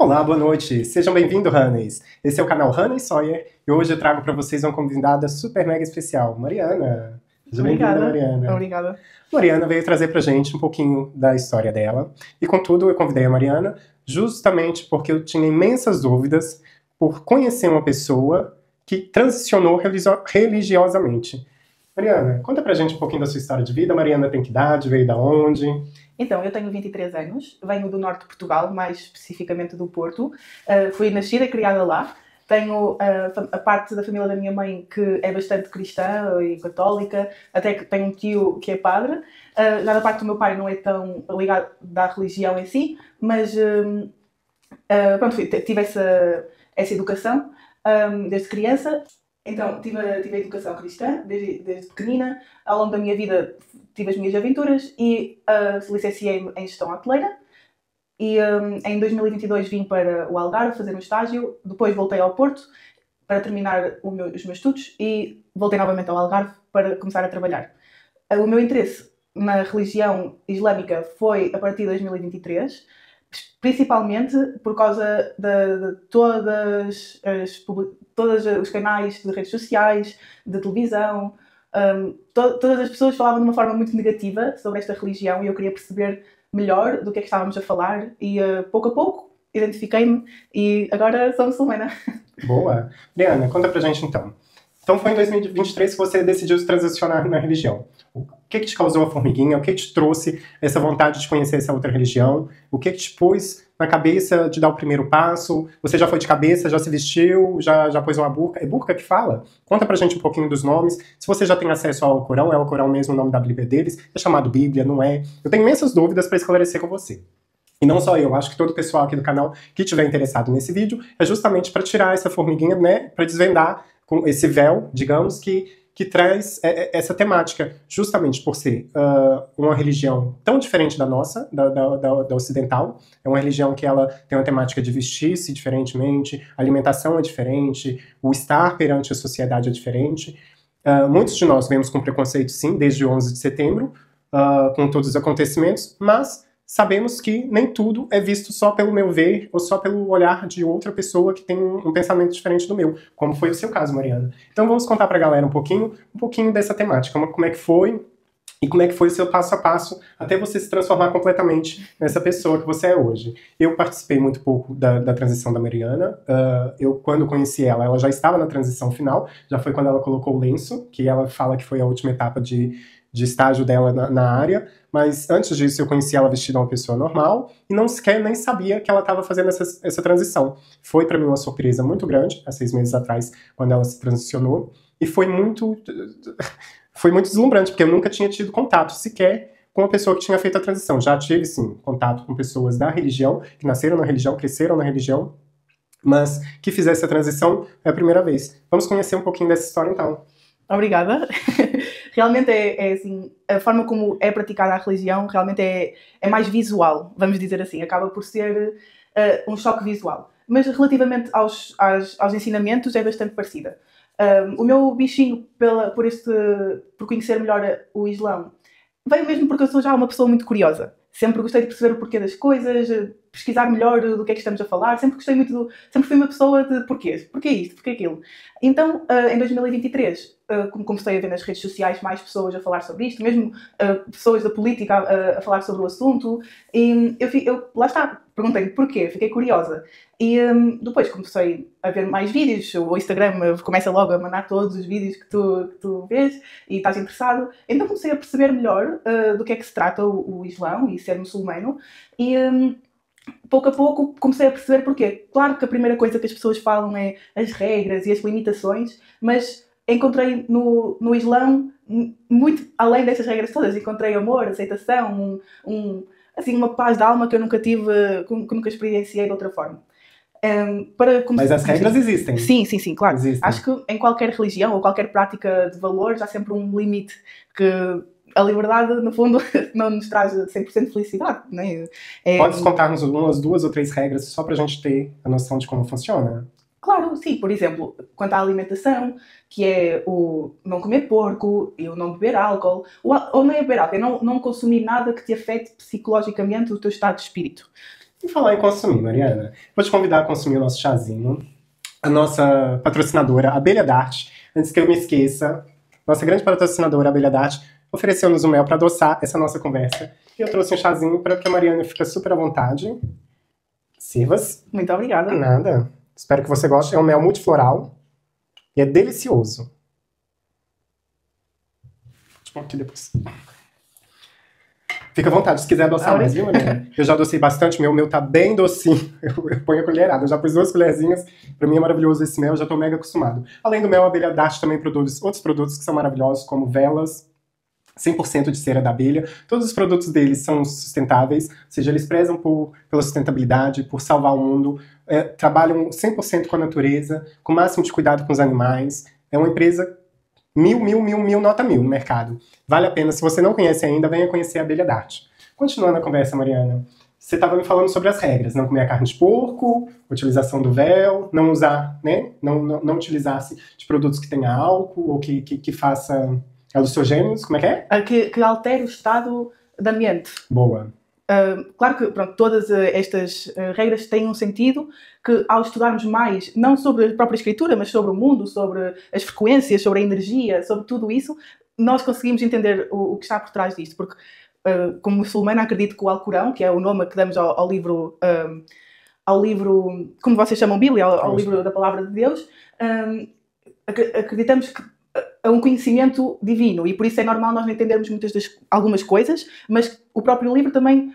Olá, boa noite. Sejam bem-vindos, Hannes. Esse é o canal Hannes Sawyer e hoje eu trago para vocês uma convidada super mega especial, Mariana. Seja bem-vinda, Mariana. Obrigada. Mariana veio trazer pra gente um pouquinho da história dela e, contudo, eu convidei a Mariana justamente porque eu tinha imensas dúvidas por conhecer uma pessoa que transicionou religiosamente. Mariana, conta pra gente um pouquinho da sua história de vida. Mariana tem que idade, veio da onde? Então, eu tenho 23 anos, venho do norte de Portugal, mais especificamente do Porto. Fui nascida e criada lá. Tenho a parte da família da minha mãe que é bastante cristã e católica, até que tenho um tio que é padre. Já da parte do meu pai não é tão ligado à religião em si, mas pronto, tive essa educação desde criança. Então, tive a educação cristã desde pequenina. Ao longo da minha vida tive as minhas aventuras e licenciei-me em gestão hoteleira. E em 2022 vim para o Algarve fazer um estágio. Depois voltei ao Porto para terminar os meus estudos e voltei novamente ao Algarve para começar a trabalhar. O meu interesse na religião islâmica foi a partir de 2023, principalmente por causa de todos os canais de redes sociais, de televisão. Todas as pessoas falavam de uma forma muito negativa sobre esta religião e eu queria perceber melhor do que é que estávamos a falar e pouco a pouco identifiquei-me e agora sou muçulmana. Boa. Mariana, conta pra gente então. Então foi em 2023 que você decidiu se transicionar na religião. O que te causou a formiguinha? O que te trouxe essa vontade de conhecer essa outra religião? O que te pôs na cabeça de dar o primeiro passo? Você já foi de cabeça, já se vestiu, já pôs uma burca? É burca que fala? Conta pra gente um pouquinho dos nomes. Se você já tem acesso ao Corão, é o Corão mesmo o nome da Bíblia deles? É chamado Bíblia, não é? Eu tenho imensas dúvidas para esclarecer com você. E não só eu, acho que todo o pessoal aqui do canal que estiver interessado nesse vídeo é justamente para tirar essa formiguinha, né? Para desvendar com esse véu, digamos, que traz essa temática, justamente por ser uma religião tão diferente da nossa, da ocidental. É uma religião que ela tem uma temática de vestir-se diferentemente, a alimentação é diferente, o estar perante a sociedade é diferente. Muitos de nós vemos com preconceito, sim, desde o 11 de setembro, com todos os acontecimentos, mas sabemos que nem tudo é visto só pelo meu ver ou só pelo olhar de outra pessoa que tem um pensamento diferente do meu, como foi o seu caso, Mariana. Então vamos contar pra galera um pouquinho dessa temática, como é que foi e como é que foi o seu passo a passo até você se transformar completamente nessa pessoa que você é hoje. Eu participei muito pouco da transição da Mariana. Eu, quando conheci ela, ela já estava na transição final, já foi quando ela colocou o lenço, que ela fala que foi a última etapa de estágio dela na área, mas antes disso eu conheci ela vestida uma pessoa normal e não sequer nem sabia que ela estava fazendo essa transição. Foi para mim uma surpresa muito grande, há 6 meses atrás, quando ela se transicionou, e foi muito deslumbrante, porque eu nunca tinha tido contato sequer com uma pessoa que tinha feito a transição. Já tive, sim, contato com pessoas da religião, que nasceram na religião, cresceram na religião, mas que fizesse a transição é a primeira vez. Vamos conhecer um pouquinho dessa história, então. Obrigada. Realmente é assim, a forma como é praticada a religião realmente é mais visual, vamos dizer assim, acaba por ser um choque visual. Mas relativamente aos ensinamentos é bastante parecida. O meu bichinho por conhecer melhor o Islão veio mesmo porque eu sou já uma pessoa muito curiosa. Sempre gostei de perceber o porquê das coisas, pesquisar melhor do que é que estamos a falar. Sempre fui uma pessoa de porquês. Porquê isto? Porquê aquilo? Então, em 2023, comecei a ver nas redes sociais mais pessoas a falar sobre isto, mesmo pessoas da política a falar sobre o assunto. E eu lá está, perguntei-me porquê, fiquei curiosa. E depois comecei a ver mais vídeos. O Instagram começa logo a mandar todos os vídeos que tu vês e estás interessado. Então comecei a perceber melhor do que é que se trata o Islão e ser muçulmano. E pouco a pouco comecei a perceber porquê. Claro que a primeira coisa que as pessoas falam é as regras e as limitações, mas encontrei no Islão, muito além dessas regras todas, encontrei amor, aceitação, assim, uma paz de alma que eu nunca tive, que nunca experienciei de outra forma. Mas as regras existem. Sim, claro. Existem. Acho que em qualquer religião ou qualquer prática de valores há sempre um limite que a liberdade, no fundo, não nos traz 100% de felicidade. Né? Podes contar-nos umas 2 ou 3 regras só para a gente ter a noção de como funciona? Claro, sim. Por exemplo, quanto à alimentação, que é o não comer porco, e o não beber álcool, ou nem beber álcool, é não consumir nada que te afete psicologicamente o teu estado de espírito. E falar em consumir, Mariana, vou te convidar a consumir o nosso chazinho. A nossa patrocinadora, Abelha Dart, antes que eu me esqueça, nossa grande patrocinadora, Abelha Dart, ofereceu-nos um mel para adoçar essa nossa conversa. E eu trouxe um chazinho para que a Mariana fique super à vontade. Sirva-se. Muito obrigada. Nada. Espero que você goste. É um mel multifloral e é delicioso. Deixa eu aqui depois. Fica à vontade, se quiser adoçar mais, viu, Mariana? Eu já adocei bastante, o meu tá bem docinho. Eu ponho a colherada, eu já pus 2 colherzinhas. Pra mim é maravilhoso esse mel, eu já tô mega acostumado. Além do mel, a Abelha Dart também produz outros produtos que são maravilhosos, como velas, 100% de cera da abelha. Todos os produtos deles são sustentáveis, ou seja, eles prezam pela sustentabilidade, por salvar o mundo, trabalham 100% com a natureza, com o máximo de cuidado com os animais. É uma empresa nota 1000 no mercado. Vale a pena, se você não conhece ainda, venha conhecer a Abelha Dart. Continuando a conversa, Mariana, você estava me falando sobre as regras, não comer a carne de porco, utilização do véu, não usar, né, não utilizar-se de produtos que tenham álcool ou que faça alucinogênios, como é que é? Que altere o estado de ambiente. Boa. Claro que pronto, todas estas regras têm um sentido que, ao estudarmos mais, não sobre a própria escritura, mas sobre o mundo, sobre as frequências, sobre a energia, sobre tudo isso, nós conseguimos entender o que está por trás disto. Porque, como muçulmana, acredito que o Alcorão, que é o nome que damos ao livro, como vocês chamam Bíblia, ao livro da Palavra de Deus, acreditamos que é um conhecimento divino e por isso é normal nós não entendermos algumas coisas, mas o próprio livro também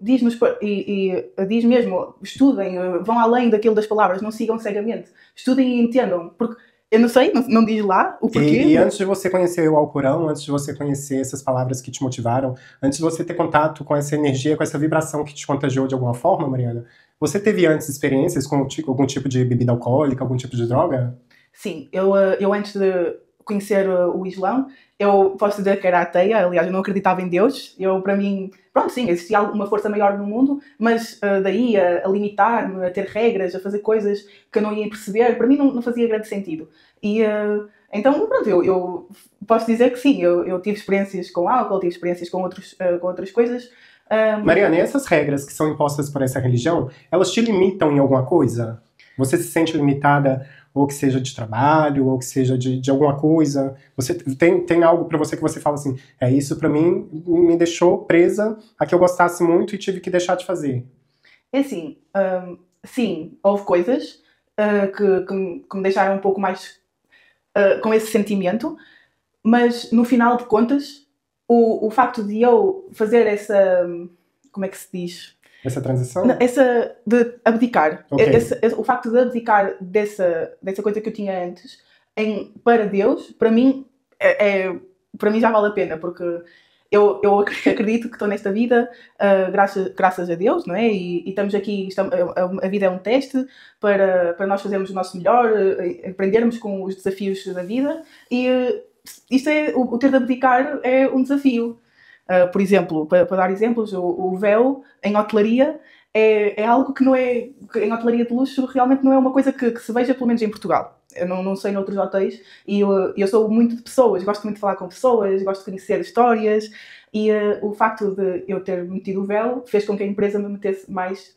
diz-nos e diz mesmo, estudem, vão além daquilo das palavras, não sigam cegamente, estudem e entendam, porque eu não sei, não diz lá o porquê. E antes de você conhecer o Alcorão, antes de você conhecer essas palavras que te motivaram, antes de você ter contato com essa energia, com essa vibração que te contagiou de alguma forma, Mariana, você teve antes experiências com algum tipo de bebida alcoólica, algum tipo de droga? Sim, eu antes de conhecer o Islão, eu posso dizer que era ateia, aliás, eu não acreditava em Deus. Para mim, pronto, sim, existia uma força maior no mundo, mas daí a limitar-me, a ter regras, a fazer coisas que eu não ia perceber, para mim não fazia grande sentido. Então, pronto, eu posso dizer que sim, eu tive experiências com álcool, tive experiências com outras coisas. Mariana, e essas regras que são impostas por essa religião, elas te limitam em alguma coisa? Você se sente limitada, ou que seja de trabalho, ou que seja de alguma coisa? Você tem algo pra você que você fala assim, isso pra mim me deixou presa a que eu gostasse muito e tive que deixar de fazer? É assim, sim, houve coisas que me deixaram um pouco mais com esse sentimento, mas no final de contas, o facto de eu fazer essa, como é que se diz? Essa transição? Essa de abdicar. Okay. O facto de abdicar dessa coisa que eu tinha antes para Deus, para mim já vale a pena, porque eu acredito que estou nesta vida graças a Deus, não é? E estamos aqui, a vida é um teste para nós fazermos o nosso melhor, aprendermos com os desafios da vida, e isto o ter de abdicar é um desafio. Por exemplo, para dar exemplos, o véu em hotelaria é algo que não é, em hotelaria de luxo realmente não é uma coisa que se veja, pelo menos em Portugal. Eu não sei noutros hotéis, e eu sou muito de pessoas, gosto muito de falar com pessoas, gosto de conhecer histórias, e o facto de eu ter metido o véu fez com que a empresa me metesse mais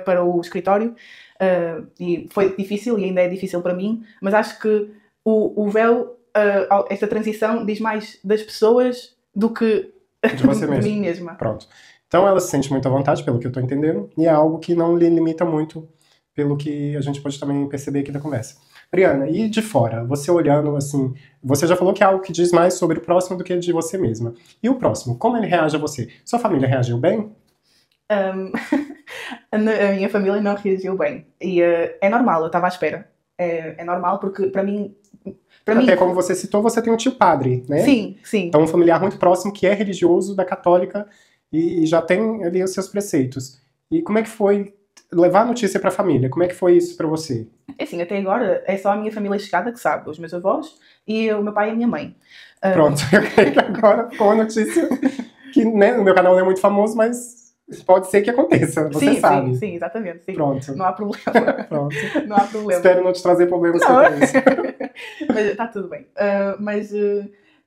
para o escritório, e foi difícil, e ainda é difícil para mim, mas acho que o véu, esta transição, diz mais das pessoas do que de você mesma. De mim mesma. Pronto. Então ela se sente muito à vontade, pelo que eu estou entendendo, e é algo que não lhe limita muito, pelo que a gente pode também perceber aqui da conversa. Briana, e de fora, você olhando assim, você já falou que é algo que diz mais sobre o próximo do que de você mesma. E o próximo, como ele reage a você? Sua família reagiu bem? A minha família não reagiu bem. E é normal, eu estava à espera. É normal porque para mim... Até como você citou, você tem um tio padre, né? Sim, sim. Então um familiar muito próximo que é religioso, da católica, e já tem ali os seus preceitos. E como é que foi levar a notícia para a família? Como é que foi isso para você? Assim, até agora é só a minha família chegada que sabe, os meus avós e o meu pai e a minha mãe. Pronto, eu creio que agora ficou a notícia que, né, no meu canal não é muito famoso, mas pode ser que aconteça, você sabe. Sim, exatamente. Sim. Pronto. Não há problema. Pronto. Não há problema. Espero não te trazer problemas com isso. Mas está tudo bem. Mas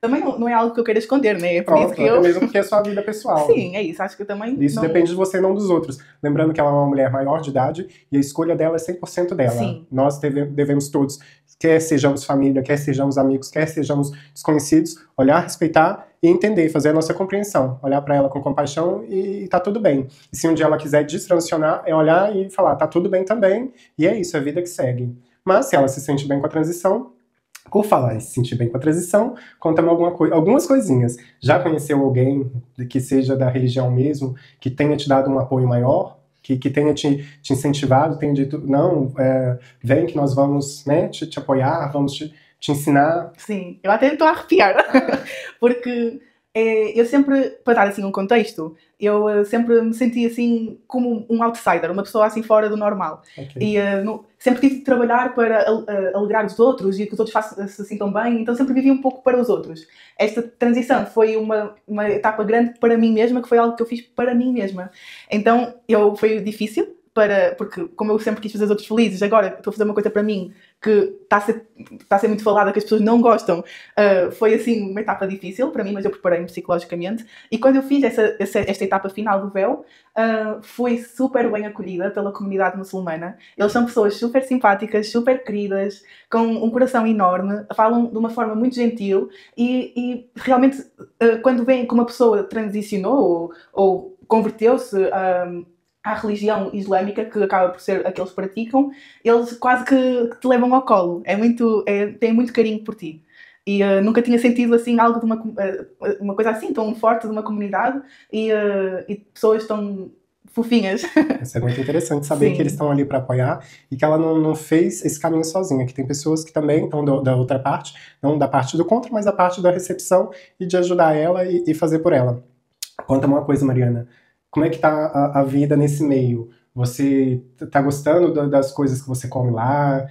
também não é algo que eu queira esconder, né? É por isso Pronto, que eu... até mesmo porque é sua vida pessoal. Sim, é isso. Acho que eu também... Isso não... depende de você, não dos outros. Lembrando que ela é uma mulher maior de idade e a escolha dela é 100% dela. Sim. Nós devemos todos, quer sejamos família, quer sejamos amigos, quer sejamos desconhecidos, olhar, respeitar e entender, fazer a nossa compreensão. Olhar para ela com compaixão e tá tudo bem. E se um dia ela quiser destransicionar, é olhar e falar, tá tudo bem também, e é isso, é a vida que segue. Mas se ela se sente bem com a transição, por falar em se sentir bem com a transição, conta-me algumas coisinhas. Já conheceu alguém que seja da religião mesmo, que tenha te dado um apoio maior, que tenha te incentivado, tenha dito, não, vem que nós vamos, né, te apoiar, vamos te ensinar? Sim, eu até estou a arrepiar, porque eu sempre, para dar assim um contexto, eu sempre me senti assim como um outsider, uma pessoa assim fora do normal. Okay. E sempre tive de trabalhar para alegrar os outros e que os outros se sintam bem, então sempre vivi um pouco para os outros. Esta transição foi uma etapa grande para mim mesma, que foi algo que eu fiz para mim mesma. Então foi difícil, porque como eu sempre quis fazer os outros felizes, agora estou a fazer uma coisa para mim que está a ser muito falada, que as pessoas não gostam, foi assim uma etapa difícil para mim, mas eu preparei-me psicologicamente, e quando eu fiz esta etapa final do véu, fui super bem acolhida pela comunidade muçulmana. Eles são pessoas super simpáticas, super queridas, com um coração enorme, falam de uma forma muito gentil e realmente quando veem que uma pessoa transicionou ou converteu-se à religião islâmica, que acaba por ser a que eles praticam, eles quase que te levam ao colo. Têm muito carinho por ti. E nunca tinha sentido assim algo de uma coisa assim tão forte de uma comunidade e pessoas tão fofinhas. Isso é muito interessante saber Sim. que eles estão ali para apoiar e que ela não fez esse caminho sozinha, que tem pessoas que também estão da outra parte, não da parte do contra, mas da parte da recepção e de ajudar ela e fazer por ela. Conta-me uma coisa, Mariana. Como é que tá a vida nesse meio? Você tá gostando das coisas que você come lá?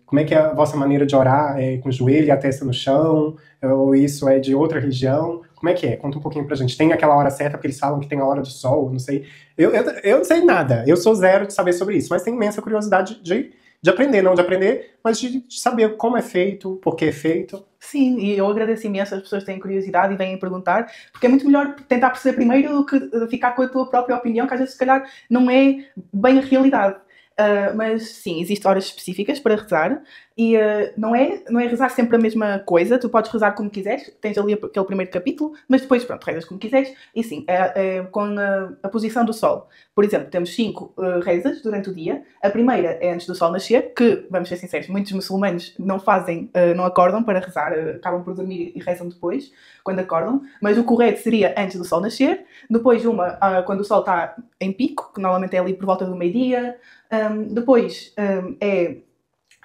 Como é que é a vossa maneira de orar? É com o joelho e a testa no chão? Ou isso é de outra religião? Como é que é? Conta um pouquinho pra gente. Tem aquela hora certa, porque eles falam que tem a hora do sol, não sei. Eu não sei nada. Eu sou zero de saber sobre isso, mas tenho imensa curiosidade de aprender, não de aprender, mas de saber como é feito, por que é feito. Sim, e eu agradeço imenso as pessoas que têm curiosidade e vêm perguntar, porque é muito melhor tentar perceber primeiro do que ficar com a tua própria opinião, que às vezes se calhar não é bem a realidade. Mas sim, existem horas específicas para rezar e não é rezar sempre a mesma coisa. Tu podes rezar como quiseres, tens ali aquele primeiro capítulo, mas depois pronto, rezas como quiseres e sim, é com a posição do sol. Por exemplo, temos 5 rezas durante o dia. A primeira é antes do sol nascer, que, vamos ser sinceros, muitos muçulmanos não fazem, não acordam para rezar, acabam por dormir e rezam depois, quando acordam, mas o correto seria antes do sol nascer. Depois quando o sol está em pico, que normalmente é ali por volta do meio-dia. Depois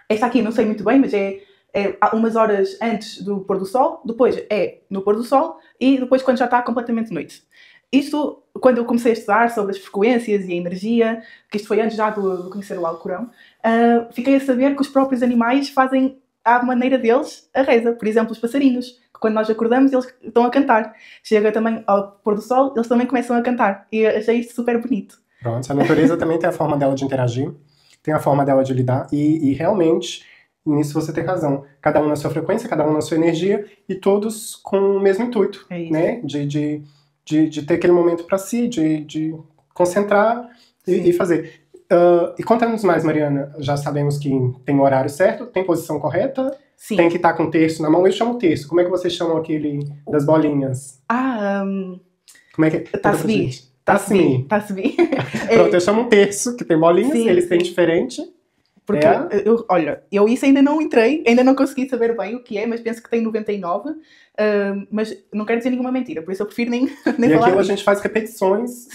esta aqui não sei muito bem, mas é umas horas antes do pôr do sol, depois é no pôr do sol e depois quando já está completamente noite. Isto, quando eu comecei a estudar sobre as frequências e a energia, que isto foi antes já de conhecer o Alcorão, fiquei a saber que os próprios animais fazem à maneira deles a reza. Por exemplo, os passarinhos, que quando nós acordamos eles estão a cantar. Chega também ao pôr do sol, eles também começam a cantar. E achei isto super bonito. Pronto, a natureza também tem a forma dela de interagir, tem a forma dela de lidar, e realmente, nisso você tem razão. Cada um na sua frequência, cada um na sua energia, e todos com o mesmo intuito, né? De ter aquele momento para si, de concentrar e fazer. E conta-nos mais, Mariana. Já sabemos que tem o horário certo, tem posição correta, Sim. Tem que estar com o terço na mão. Eu chamo terço. Como é que vocês chamam aquele das bolinhas? Como é que é? Tasbih. Pronto, eu chamo um terço, que tem bolinhas, sim, eles têm diferente. Porque, eu isso ainda não entrei, ainda não consegui saber bem o que é, mas penso que tem 99, mas não quero dizer nenhuma mentira, por isso eu prefiro nem falar. E aquilo a gente faz repetições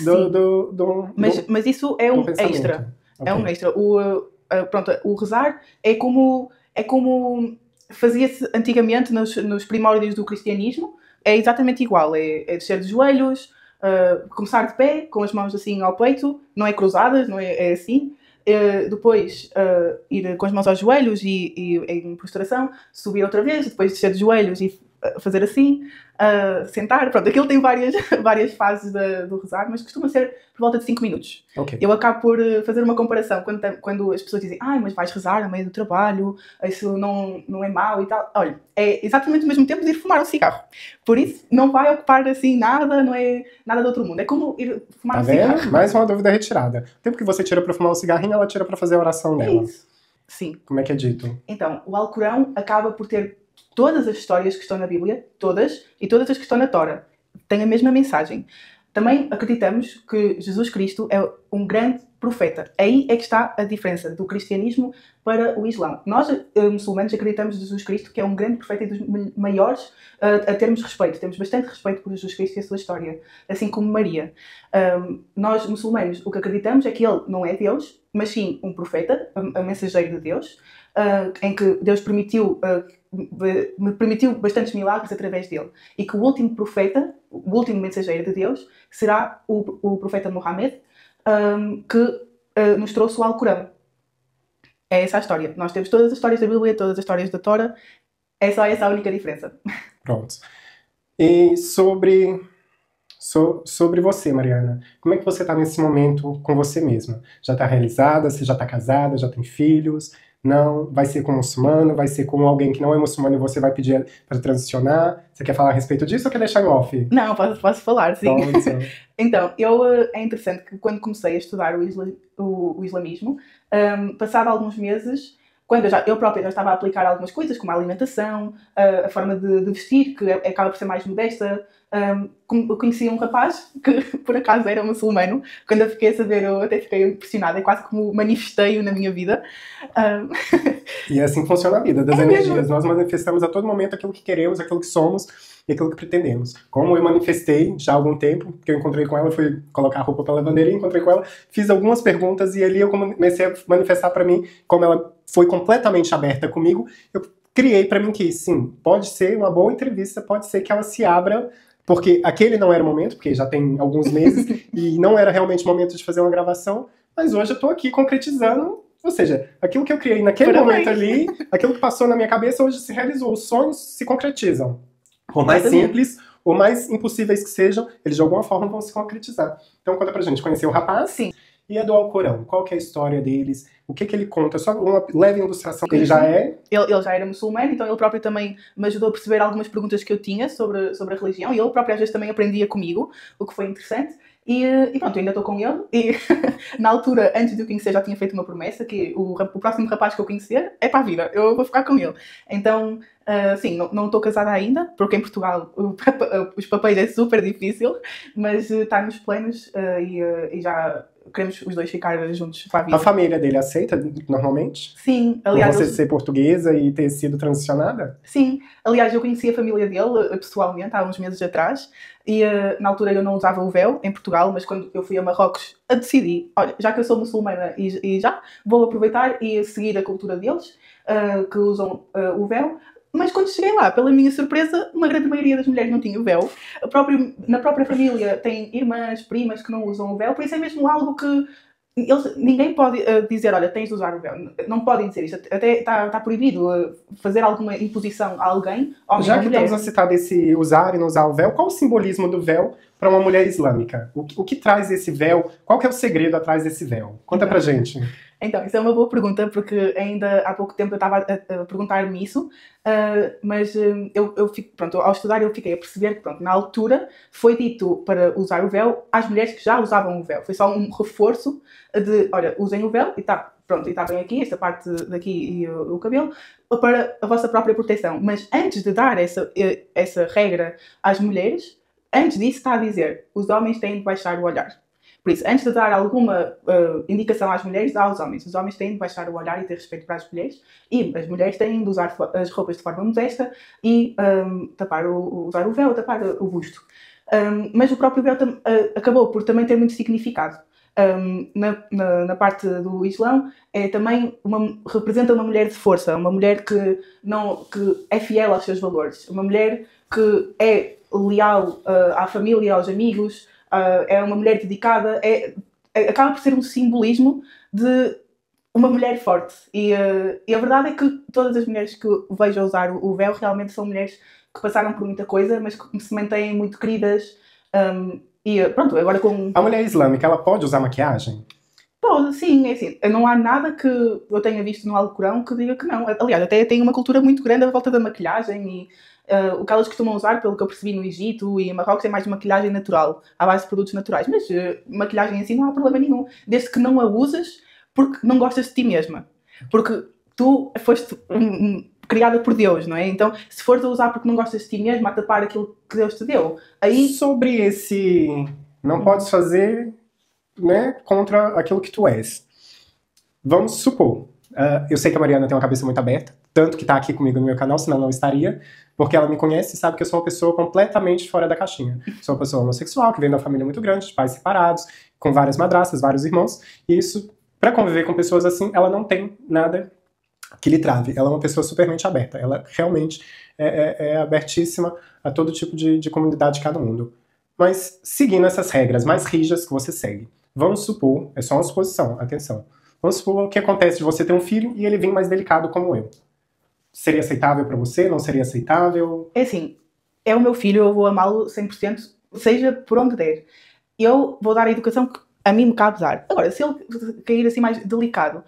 mas isso é um extra. Okay. É um extra. O rezar é como fazia-se antigamente nos primórdios do cristianismo, é exatamente igual, é descer de joelhos, começar de pé, com as mãos assim ao peito, não é cruzadas, não é assim. Depois ir com as mãos aos joelhos e em prostração, subir outra vez, depois descer de joelhos e fazer assim, sentar, pronto, aquilo tem várias fases do rezar, mas costuma ser por volta de 5 minutos. Ok. Eu acabo por fazer uma comparação, quando as pessoas dizem, mas vais rezar a meio do trabalho, isso não é mau e tal. Olha, é exatamente o mesmo tempo de ir fumar um cigarro. Por isso, não vai ocupar assim nada, não é nada do outro mundo. É como ir fumar um cigarro. Mais uma dúvida retirada. O tempo que você tira para fumar um cigarrinho, ela tira para fazer a oração dela. É isso. Sim. Como é que é dito? Então, o Alcorão acaba por ter todas as histórias que estão na Bíblia, todas, e todas as que estão na Tora. Tem a mesma mensagem. Também acreditamos que Jesus Cristo é um grande profeta. Aí é que está a diferença do cristianismo para o Islão. Nós, muçulmanos, acreditamos em Jesus Cristo, que é um grande profeta e dos maiores a termos respeito. Temos bastante respeito por Jesus Cristo e a sua história, assim como Maria. Nós, muçulmanos, o que acreditamos é que ele não é Deus, mas sim um profeta, um mensageiro de Deus, em que Deus permitiu bastantes milagres através dele. E que o último profeta, o último mensageiro de Deus, será o profeta Muhammad, que nos trouxe o Alcorão. É essa a história. Nós temos todas as histórias da Bíblia, todas as histórias da Tora. É só essa a única diferença. Pronto. E sobre você, Mariana, como é que você está nesse momento com você mesma? Já está realizada? Você já está casada? Já tem filhos? Não? Vai ser com muçulmano? Vai ser com alguém que não é muçulmano e você vai pedir para transicionar? Você quer falar a respeito disso ou quer deixar em off? Não, posso falar, sim. Então, é interessante que quando comecei a estudar o islamismo, passado alguns meses, quando eu própria já estava a aplicar algumas coisas, como a alimentação, a forma de vestir, que acaba por ser mais modesta, eu conheci um rapaz que por acaso era muçulmano. Quando eu fiquei a saber, eu até fiquei impressionada, é quase como manifestei-o na minha vida. E assim funciona a vida das energias. Nós manifestamos a todo momento aquilo que queremos, aquilo que somos e aquilo que pretendemos. Como eu manifestei já há algum tempo, que eu encontrei com ela, fui colocar a roupa para lavanderia, encontrei com ela, fiz algumas perguntas e ali eu comecei a manifestar para mim, como ela foi completamente aberta comigo, eu criei para mim que sim, pode ser uma boa entrevista, pode ser que ela se abra, porque aquele não era o momento, porque já tem alguns meses, e não era realmente o momento de fazer uma gravação, mas hoje eu tô aqui concretizando, ou seja, aquilo que eu criei naquele momento ali, aquilo que passou na minha cabeça, hoje se realizou, os sonhos se concretizam. Por mais simples, ou mais impossíveis que sejam, eles de alguma forma vão se concretizar. Então conta pra gente, conhecer o rapaz? Sim. E a do Alcorão, qual que é a história deles? O que ele conta? Só uma leve ilustração. Ele já é... Ele já era muçulmano, então ele próprio também me ajudou a perceber algumas perguntas que eu tinha sobre a religião, e ele próprio às vezes também aprendia comigo, o que foi interessante. E pronto, eu ainda estou com ele, e na altura, antes de eu conhecer, já tinha feito uma promessa que o próximo rapaz que eu conhecer é para a vida, eu vou ficar com ele. Então, sim, não estou casada ainda, porque em Portugal os papéis é super difícil, mas está nos planos e já queremos os dois ficar juntos para a vida. A família dele aceita normalmente? Sim, aliás... Por você ser portuguesa e ter sido transicionada? Sim, aliás, eu conheci a família dele pessoalmente há uns meses atrás e na altura eu não usava o véu em Portugal, mas quando eu fui a Marrocos decidi, olha, já que eu sou muçulmana e já vou aproveitar e seguir a cultura deles, que usam o véu. Mas quando cheguei lá, pela minha surpresa, uma grande maioria das mulheres não tinha o véu. Na própria família tem irmãs, primas que não usam o véu, por isso é mesmo algo que ninguém pode dizer, olha, tens de usar o véu. Não podem dizer isto. Até está proibido fazer alguma imposição a alguém. Já que estamos a citar desse usar e não usar o véu, qual o simbolismo do véu para uma mulher islâmica? O que traz esse véu? Qual que é o segredo atrás desse véu? Conta pra gente. Então, isso é uma boa pergunta, porque ainda há pouco tempo eu estava a perguntar-me isso, mas pronto, ao estudar eu fiquei a perceber que, pronto, na altura foi dito para usar o véu às mulheres que já usavam o véu. Foi só um reforço de, olha, usem o véu e está bem aqui, esta parte daqui e o cabelo, para a vossa própria proteção. Mas antes de dar essa regra às mulheres, antes disso está a dizer, os homens têm de baixar o olhar. Por isso, antes de dar alguma indicação às mulheres, dá aos homens. Os homens têm de baixar o olhar e ter respeito para as mulheres. E as mulheres têm de usar as roupas de forma modesta e usar o véu, tapar o busto. Mas o próprio véu acabou por também ter muito significado. Na parte do Islão, representa uma mulher de força, uma mulher que é fiel aos seus valores, uma mulher que é leal à família, aos amigos, é uma mulher dedicada, acaba por ser um simbolismo de uma mulher forte. E a verdade é que todas as mulheres que vejo a usar o véu realmente são mulheres que passaram por muita coisa, mas que se mantêm muito queridas. E pronto, agora com... A mulher islâmica, ela pode usar maquiagem? Pode, sim, é assim. Não há nada que eu tenha visto no Alcorão que diga que não. Aliás, até tem uma cultura muito grande à volta da maquilhagem e o que elas costumam usar, pelo que eu percebi no Egito e em Marrocos, é mais maquilhagem natural, à base de produtos naturais. Mas maquilhagem assim não há problema nenhum, desde que não a usas porque não gostas de ti mesma. Porque tu foste criada por Deus, não é? Então, se fores a usar porque não gostas de ti mesma, a tapar aquilo que Deus te deu, aí... Sobre esse não podes fazer, né, contra aquilo que tu és. Vamos supor, eu sei que a Mariana tem uma cabeça muito aberta, tanto que está aqui comigo no meu canal, senão não estaria, porque ela me conhece e sabe que eu sou uma pessoa completamente fora da caixinha. Sou uma pessoa homossexual, que vem de uma família muito grande, de pais separados, com várias madrastas, vários irmãos, e isso... Para conviver com pessoas assim, ela não tem nada que lhe trave. Ela é uma pessoa supermente aberta. Ela realmente é abertíssima a todo tipo de comunidade cá no mundo. Mas seguindo essas regras mais rígidas que você segue, vamos supor, é só uma suposição, atenção, vamos supor o que acontece de você ter um filho e ele vir mais delicado como eu. Seria aceitável para você? Não seria aceitável? É assim, é o meu filho, eu vou amá-lo 100%, seja por onde der. Eu vou dar a educação que a mim me cabe dar. Agora, se ele cair assim mais delicado,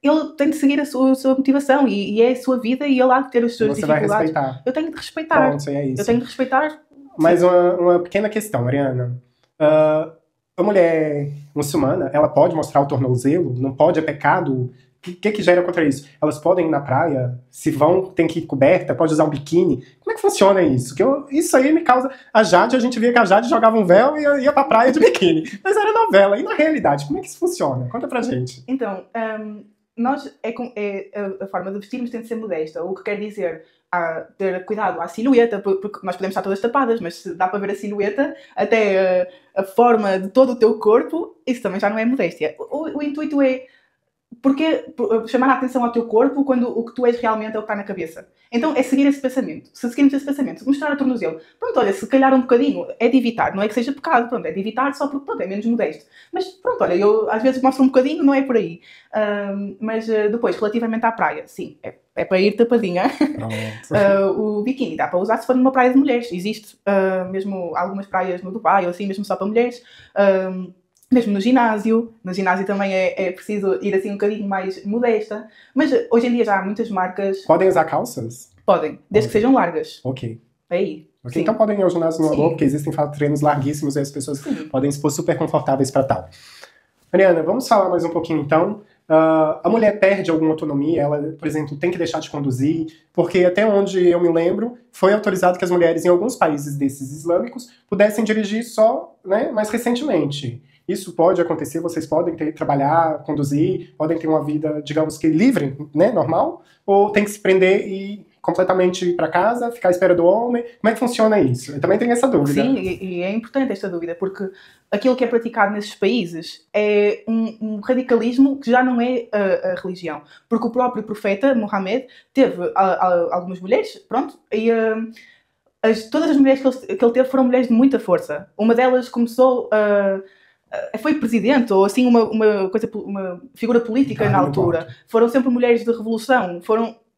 ele tem de seguir a sua motivação e é a sua vida e ele há de ter as suas dificuldades. Vai respeitar. Eu tenho de respeitar. Pronto, é isso. Eu tenho de respeitar. Mas uma pequena questão, Mariana. A mulher muçulmana, ela pode mostrar o tornozelo? Não pode? É pecado? O que gera contra isso? Elas podem ir na praia? Se vão, tem que ir coberta? Pode usar um biquíni? Como é que funciona isso? Isso aí me causa... A Jade, a gente via que a Jade jogava um véu e ia pra praia de biquíni. Mas era novela. E na realidade, como é que isso funciona? Conta pra gente. Então, a forma de vestirmos tem de ser modesta. O que quer dizer ter cuidado à silhueta, porque nós podemos estar todas tapadas, mas se dá para ver a silhueta, até a forma de todo o teu corpo, isso também já não é modéstia. O intuito é porque chamar a atenção ao teu corpo quando o que tu és realmente é o que está na cabeça. Então é seguir esse pensamento. Se seguirmos esse pensamento, mostrar a tornozelo, pronto, olha, se calhar um bocadinho é de evitar, não é que seja pecado, pronto, é de evitar só porque pronto, é menos modesto. Mas pronto, olha, eu às vezes mostro um bocadinho, não é por aí. Mas depois, relativamente à praia, sim, é para ir tapadinha. O biquíni dá para usar se for numa praia de mulheres. Existe mesmo algumas praias no Dubai ou assim, mesmo só para mulheres. Mesmo no ginásio também é preciso ir assim um bocadinho mais modesta, mas hoje em dia já há muitas marcas... Podem usar calças? Podem, desde que sejam largas. Ok. Aí. Okay, então podem ir ao ginásio no amor, porque existem treinos larguíssimos e as pessoas podem expor super confortáveis para tal. Mariana, vamos falar mais um pouquinho então. A mulher perde alguma autonomia, ela, por exemplo, tem que deixar de conduzir, porque até onde eu me lembro, foi autorizado que as mulheres em alguns países desses islâmicos pudessem dirigir só, né, mais recentemente. Isso pode acontecer, vocês podem trabalhar, conduzir, podem ter uma vida, digamos que livre, né, normal, ou tem que se prender e completamente ir para casa, ficar à espera do homem? Como é que funciona isso? Eu também tenho essa dúvida. Sim, e é importante esta dúvida, porque aquilo que é praticado nesses países é um radicalismo que já não é a religião. Porque o próprio profeta, Mohammed, teve algumas mulheres, pronto, e todas as mulheres que ele teve foram mulheres de muita força. Uma delas começou... foi presidente, ou assim uma figura política na altura. Foram sempre mulheres de revolução.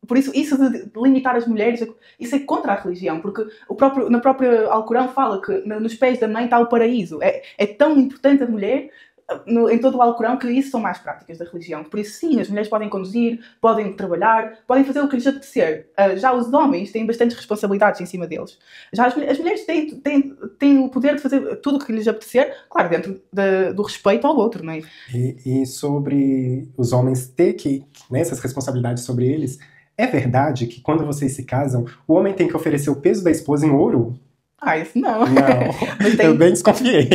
Por isso de limitar as mulheres, isso é contra a religião, porque no próprio Alcorão fala que nos pés da mãe está o paraíso. É tão importante a mulher em todo o Alcorão que isso são mais práticas da religião. Por isso, sim, as mulheres podem conduzir, podem trabalhar, podem fazer o que lhes apetecer. Já os homens têm bastantes responsabilidades em cima deles. Já as mulheres têm o poder de fazer tudo o que lhes apetecer, claro, dentro do respeito ao outro, não é? E sobre os homens ter essas responsabilidades sobre eles, é verdade que quando vocês se casam, o homem tem que oferecer o peso da esposa em ouro? Isso não. Não, eu bem desconfiei.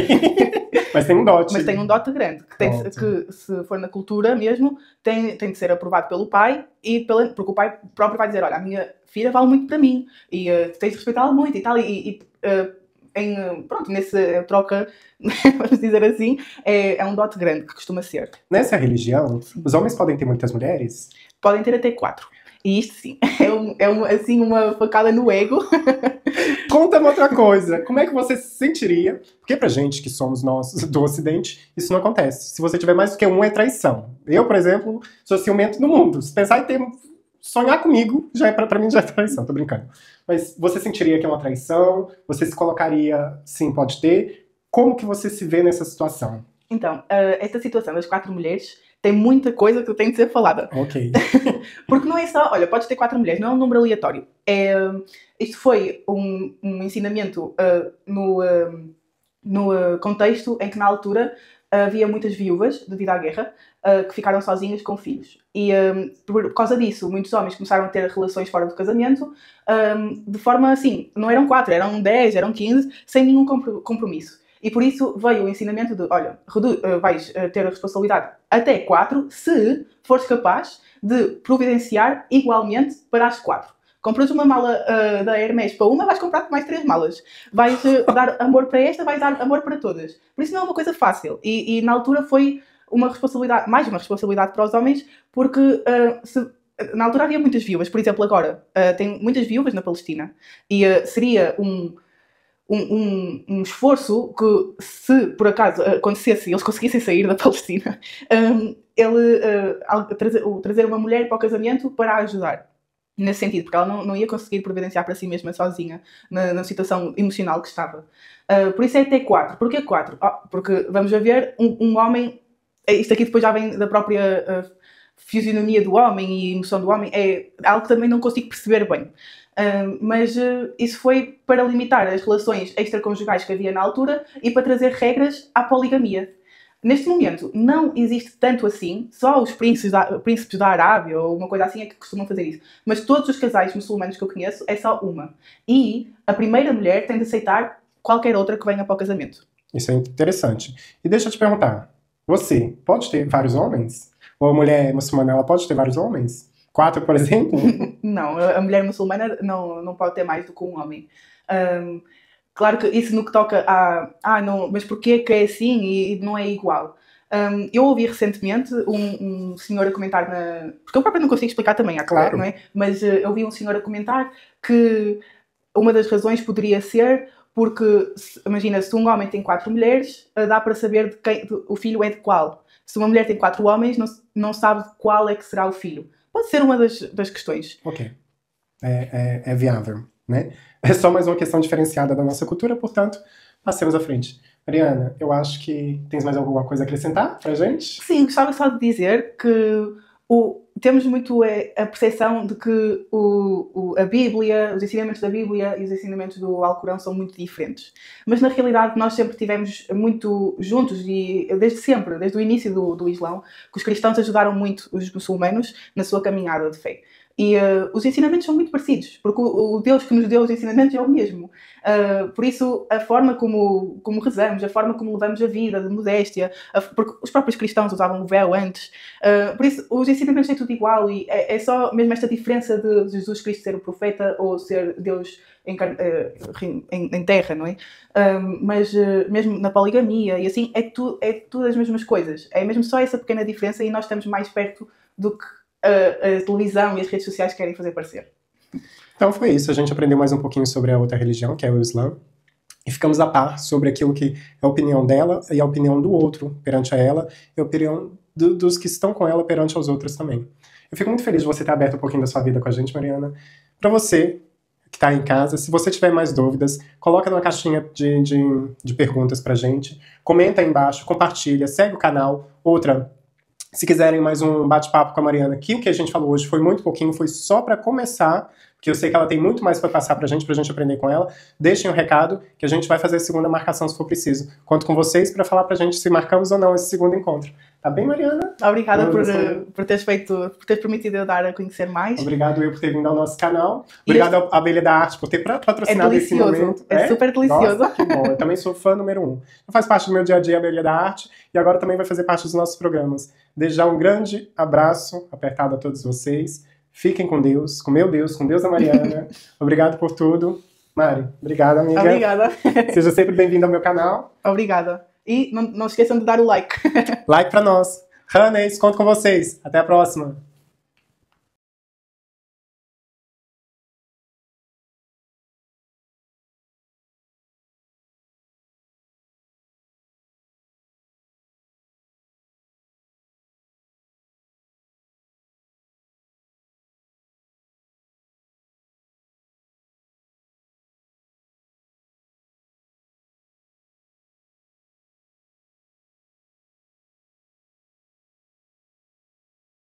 Mas tem um dote. Mas tem um dote grande, que se for na cultura mesmo, tem de ser aprovado pelo pai, porque o pai próprio vai dizer, olha, a minha filha vale muito para mim, e tens de respeitá-la muito e tal, pronto, nessa troca, vamos dizer assim, é um dote grande que costuma ser. Nessa religião, os homens podem ter muitas mulheres? Podem ter até 4. E isto sim, assim, uma facada no ego. Conta-me outra coisa. Como é que você se sentiria? Porque pra gente que somos nós do Ocidente, isso não acontece. Se você tiver mais do que um, é traição. Eu, por exemplo, sou ciumento no mundo. Se pensar em sonhar comigo, já é pra mim já é traição, tô brincando. Mas você sentiria que é uma traição? Você se colocaria, sim, pode ter? Como que você se vê nessa situação? Então, esta situação das 4 mulheres tem muita coisa que tem de ser falada. Ok. Porque não é só, olha, podes ter 4 mulheres, não é um número aleatório. Isto foi um ensinamento no contexto em que na altura havia muitas viúvas devido à guerra que ficaram sozinhas com filhos. E por causa disso, muitos homens começaram a ter relações fora do casamento de forma assim, não eram 4, eram 10, eram 15, sem nenhum compromisso. E por isso veio o ensinamento de, olha, vais ter a responsabilidade até 4 se fores capaz de providenciar igualmente para as 4. Compras uma mala da Hermès para uma, vais comprar mais 3 malas. Vais dar amor para esta, vais dar amor para todas. Por isso não é uma coisa fácil. E na altura foi uma responsabilidade, mais uma responsabilidade para os homens, porque na altura havia muitas viúvas. Por exemplo, agora tem muitas viúvas na Palestina. E seria um esforço que, se por acaso acontecesse e eles conseguissem sair da Palestina, trazer uma mulher para o casamento para a ajudar. Nesse sentido, porque ela não ia conseguir providenciar para si mesma sozinha na situação emocional que estava. Por isso é até 4. Porquê 4? Porque vamos ver um homem. Isto aqui depois já vem da própria fisionomia do homem e emoção do homem. É algo que também não consigo perceber bem. Mas isso foi para limitar as relações extraconjugais que havia na altura e para trazer regras à poligamia. Neste momento não existe tanto assim, só os príncipes da Arábia ou uma coisa assim é que costumam fazer isso. Mas todos os casais muçulmanos que eu conheço é só uma. E a primeira mulher tem de aceitar qualquer outra que venha para o casamento. Isso é interessante. E deixa eu te perguntar, você pode ter vários homens? Ou a mulher muçulmana, ela pode ter vários homens? 4, por exemplo? Não, a mulher muçulmana não pode ter mais do que um homem. Claro que isso no que toca não, mas porquê que é assim e não é igual? Eu ouvi recentemente um senhor a comentar porque eu próprio não consigo explicar também, claro, não é? Mas eu vi um senhor a comentar que uma das razões poderia ser porque, imagina, se um homem tem 4 mulheres, dá para saber de quem o filho é de qual. Se uma mulher tem 4 homens, não sabe de qual é que será o filho. Pode ser uma das questões. Ok. É viável, né? É só mais uma questão diferenciada da nossa cultura, portanto, passemos à frente. Mariana, eu acho que tens mais alguma coisa a acrescentar pra gente? Sim, gostava só de dizer que temos muito a percepção de que a Bíblia, os ensinamentos da Bíblia e os ensinamentos do Alcorão são muito diferentes. Mas na realidade nós sempre estivemos muito juntos e desde sempre, desde o início do Islão, que os cristãos ajudaram muito os muçulmanos na sua caminhada de fé. E os ensinamentos são muito parecidos, porque o Deus que nos deu os ensinamentos é o mesmo. Por isso, a forma como rezamos, a forma como levamos a vida, de modéstia, porque os próprios cristãos usavam o véu antes. Por isso, os ensinamentos é tudo igual e é só mesmo esta diferença de Jesus Cristo ser o profeta ou ser Deus em terra, não é? Mas mesmo na poligamia e assim, é tudo as mesmas coisas. É mesmo só essa pequena diferença e nós estamos mais perto do que a televisão e as redes sociais querem fazer parecer. Então foi isso, a gente aprendeu mais um pouquinho sobre a outra religião, que é o Islã, e ficamos a par sobre aquilo que é a opinião dela e a opinião do outro perante a ela, e a opinião dos que estão com ela perante aos outros também. Eu fico muito feliz de você ter aberto um pouquinho da sua vida com a gente, Mariana. Para você que está em casa, se você tiver mais dúvidas, coloca numa caixinha de perguntas pra gente, comenta aí embaixo, compartilha, segue o canal. Se quiserem mais um bate-papo com a Mariana, que o que a gente falou hoje foi muito pouquinho, foi só para começar, porque eu sei que ela tem muito mais para passar pra gente aprender com ela. Deixem um recado que a gente vai fazer a segunda marcação se for preciso. Conto com vocês para falar pra gente se marcamos ou não esse segundo encontro. Tá bem, Mariana? Obrigada por teres permitido eu dar a conhecer mais. Obrigado eu por ter vindo ao nosso canal. Obrigado à Abelha da Arte por ter patrocinado esse momento. É super delicioso. Nossa, que bom. Eu também sou fã número 1. Faz parte do meu dia a dia a Abelha da Arte e agora também vai fazer parte dos nossos programas. Desde já um grande abraço apertado a todos vocês. Fiquem com Deus, com meu Deus, com Deus da Mariana. Obrigado por tudo. Mari, obrigada, amiga. Obrigada. Seja sempre bem-vindo ao meu canal. Obrigada. E não esqueçam de dar o like. Like pra nós. Hannes, conto com vocês. Até a próxima.